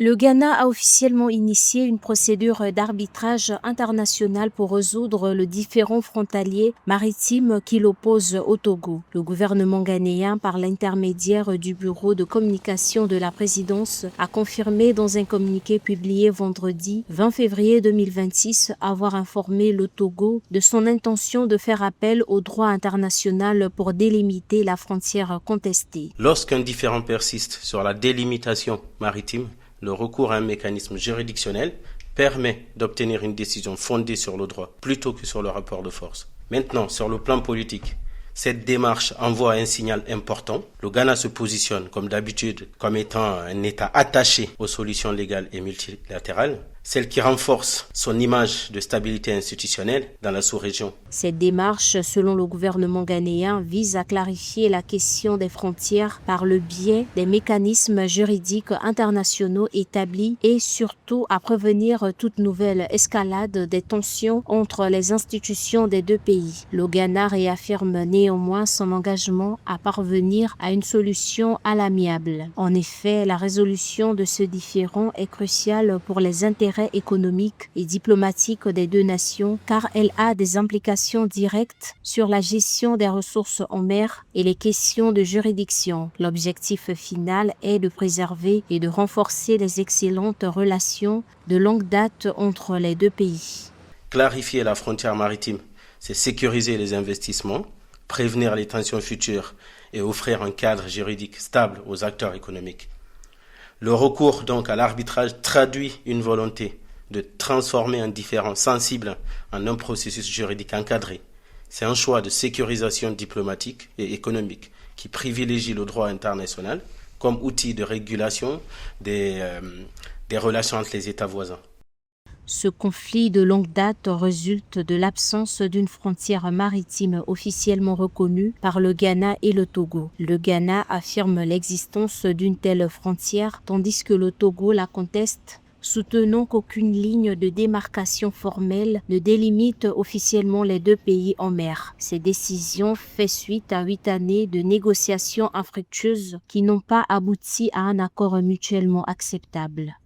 Le Ghana a officiellement initié une procédure d'arbitrage international pour résoudre le différend frontalier maritime qui l'oppose au Togo. Le gouvernement ghanéen, par l'intermédiaire du bureau de communication de la présidence, a confirmé dans un communiqué publié vendredi 20 février 2026 avoir informé le Togo de son intention de faire appel au droit international pour délimiter la frontière contestée. Lorsqu'un différend persiste sur la délimitation maritime, le recours à un mécanisme juridictionnel permet d'obtenir une décision fondée sur le droit plutôt que sur le rapport de force. Maintenant, sur le plan politique, cette démarche envoie un signal important. Le Ghana se positionne, comme d'habitude, comme étant un État attaché aux solutions légales et multilatérales, celle qui renforce son image de stabilité institutionnelle dans la sous-région. Cette démarche, selon le gouvernement ghanéen, vise à clarifier la question des frontières par le biais des mécanismes juridiques internationaux établis et surtout à prévenir toute nouvelle escalade des tensions entre les institutions des deux pays. Le Ghana réaffirme néanmoins son engagement à parvenir à une solution à l'amiable. En effet, la résolution de ce différend est cruciale pour les intérêts économiques et diplomatiques des deux nations car elle a des implications directes sur la gestion des ressources en mer et les questions de juridiction. L'objectif final est de préserver et de renforcer les excellentes relations de longue date entre les deux pays. Clarifier la frontière maritime, c'est sécuriser les investissements, prévenir les tensions futures et offrir un cadre juridique stable aux acteurs économiques. Le recours donc à l'arbitrage traduit une volonté de transformer un différend sensible en un processus juridique encadré. C'est un choix de sécurisation diplomatique et économique qui privilégie le droit international comme outil de régulation des relations entre les États voisins. Ce conflit de longue date résulte de l'absence d'une frontière maritime officiellement reconnue par le Ghana et le Togo. Le Ghana affirme l'existence d'une telle frontière, tandis que le Togo la conteste, soutenant qu'aucune ligne de démarcation formelle ne délimite officiellement les deux pays en mer. Ces décisions font suite à 8 années de négociations infructueuses qui n'ont pas abouti à un accord mutuellement acceptable.